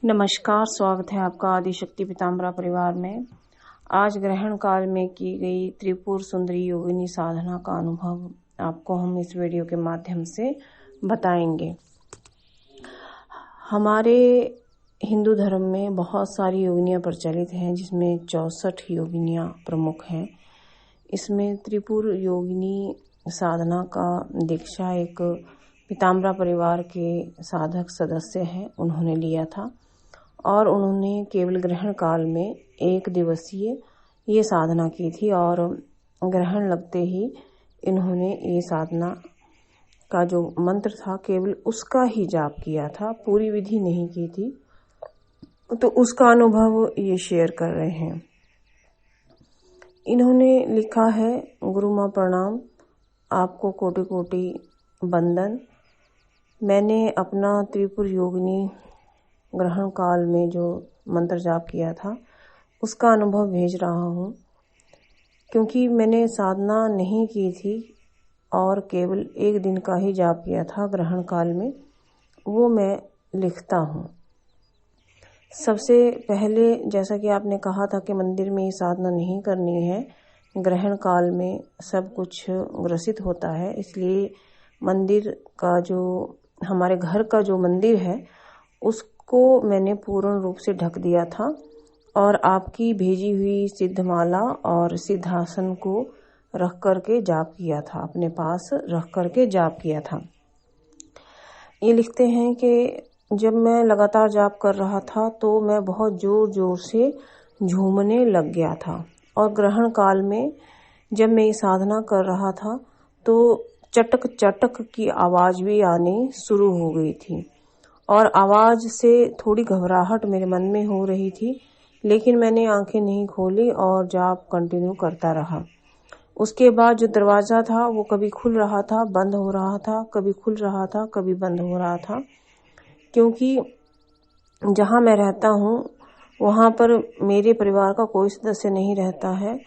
नमस्कार, स्वागत है आपका आदिशक्ति पीताम्बरा परिवार में। आज ग्रहण काल में की गई त्रिपुर सुंदरी योगिनी साधना का अनुभव आपको हम इस वीडियो के माध्यम से बताएंगे। हमारे हिंदू धर्म में बहुत सारी योगिनियां प्रचलित हैं, जिसमें 64 योगिनियां प्रमुख हैं। इसमें त्रिपुर योगिनी साधना का दीक्षा एक पीताम्बरा परिवार के साधक सदस्य हैं, उन्होंने लिया था और उन्होंने केवल ग्रहण काल में 1 दिवसीय ये साधना की थी और ग्रहण लगते ही इन्होंने ये साधना का जो मंत्र था केवल उसका ही जाप किया था, पूरी विधि नहीं की थी। तो उसका अनुभव ये शेयर कर रहे हैं। इन्होंने लिखा है, गुरु माँ प्रणाम, आपको कोटि कोटि वंदन। मैंने अपना त्रिपुर योगिनी ग्रहण काल में जो मंत्र जाप किया था उसका अनुभव भेज रहा हूँ, क्योंकि मैंने साधना नहीं की थी और केवल 1 दिन का ही जाप किया था ग्रहण काल में, वो मैं लिखता हूँ। सबसे पहले, जैसा कि आपने कहा था कि मंदिर में ये साधना नहीं करनी है, ग्रहण काल में सब कुछ ग्रसित होता है, इसलिए मंदिर का जो हमारे घर का जो मंदिर है उसको मैंने पूर्ण रूप से ढक दिया था और आपकी भेजी हुई सिद्धमाला और सिद्धासन को रख करके जाप किया था, अपने पास रख करके जाप किया था। ये लिखते हैं कि जब मैं लगातार जाप कर रहा था तो मैं बहुत जोर जोर से झूमने लग गया था और ग्रहण काल में जब मैं ये साधना कर रहा था तो चटक चटक की आवाज भी आनी शुरू हो गई थी और आवाज से थोड़ी घबराहट मेरे मन में हो रही थी, लेकिन मैंने आंखें नहीं खोली और जाप कंटिन्यू करता रहा। उसके बाद जो दरवाजा था वो कभी खुल रहा था, बंद हो रहा था, कभी खुल रहा था, कभी बंद हो रहा था, क्योंकि जहाँ मैं रहता हूँ वहाँ पर मेरे परिवार का कोई सदस्य नहीं रहता है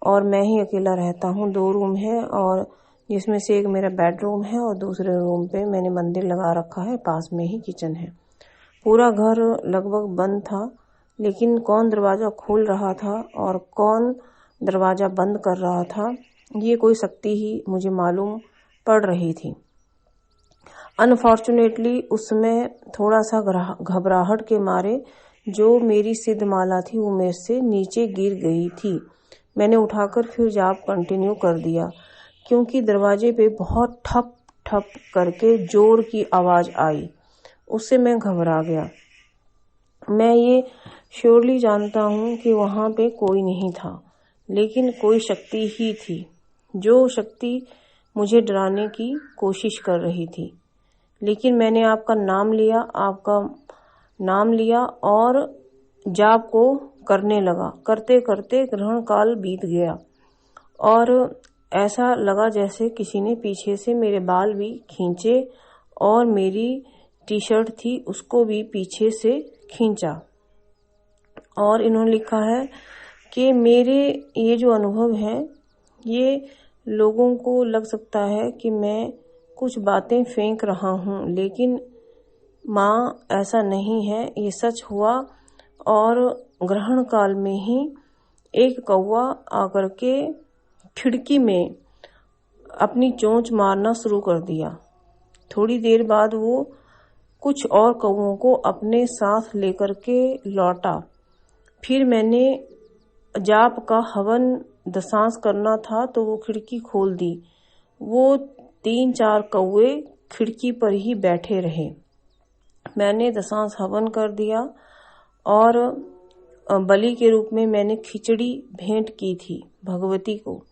और मैं ही अकेला रहता हूँ। 2 रूम है और जिसमें से एक मेरा बेडरूम है और दूसरे रूम पे मैंने मंदिर लगा रखा है, पास में ही किचन है। पूरा घर लगभग बंद था, लेकिन कौन दरवाजा खोल रहा था और कौन दरवाजा बंद कर रहा था ये कोई शक्ति ही मुझे मालूम पड़ रही थी। अनफॉर्चुनेटली उसमें थोड़ा सा घबराहट के मारे जो मेरी सिद्धमाला थी वो मेरे से नीचे गिर गई थी। मैंने उठाकर फिर जाप कंटिन्यू कर दिया, क्योंकि दरवाजे पे बहुत ठप ठप करके जोर की आवाज आई। उससे मैं घबरा गया। मैं ये श्योरली जानता हूँ कि वहाँ पे कोई नहीं था, लेकिन कोई शक्ति ही थी, जो शक्ति मुझे डराने की कोशिश कर रही थी। लेकिन मैंने आपका नाम लिया और जाप को करने लगा। करते करते ग्रहण काल बीत गया और ऐसा लगा जैसे किसी ने पीछे से मेरे बाल भी खींचे और मेरी टी-शर्ट थी उसको भी पीछे से खींचा। और इन्होंने लिखा है कि मेरे ये जो अनुभव है ये लोगों को लग सकता है कि मैं कुछ बातें फेंक रहा हूँ, लेकिन माँ ऐसा नहीं है, ये सच हुआ। और ग्रहण काल में ही एक कौवा आकर के खिड़की में अपनी चोंच मारना शुरू कर दिया। थोड़ी देर बाद वो कुछ और कौवों को अपने साथ लेकर के लौटा। फिर मैंने जाप का हवन दशांश करना था तो वो खिड़की खोल दी। वो 3-4 कौवे खिड़की पर ही बैठे रहे। मैंने दशांश हवन कर दिया और बलि के रूप में मैंने खिचड़ी भेंट की थी भगवती को,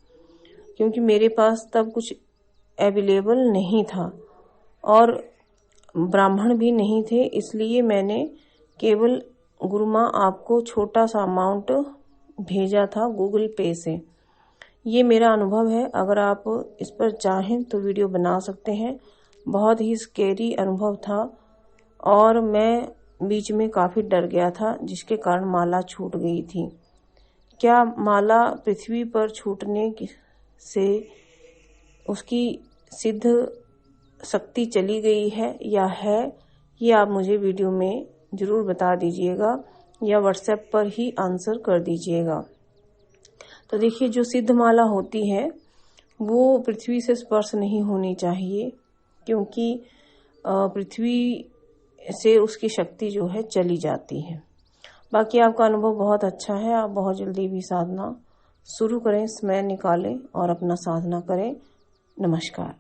क्योंकि मेरे पास तब कुछ अवेलेबल नहीं था और ब्राह्मण भी नहीं थे, इसलिए मैंने केवल गुरु माँ आपको छोटा सा अमाउंट भेजा था गूगल पे से। ये मेरा अनुभव है, अगर आप इस पर चाहें तो वीडियो बना सकते हैं। बहुत ही स्केरी अनुभव था और मैं बीच में काफ़ी डर गया था, जिसके कारण माला छूट गई थी। क्या माला पृथ्वी पर छूटने से उसकी सिद्ध शक्ति चली गई है या है, ये आप मुझे वीडियो में ज़रूर बता दीजिएगा या व्हाट्सएप पर ही आंसर कर दीजिएगा। तो देखिए, जो सिद्ध माला होती है वो पृथ्वी से स्पर्श नहीं होनी चाहिए, क्योंकि पृथ्वी से उसकी शक्ति जो है चली जाती है। बाकी आपका अनुभव बहुत अच्छा है, आप बहुत जल्दी भी साधना शुरू करें, समय निकालें और अपना साधना करें। नमस्कार।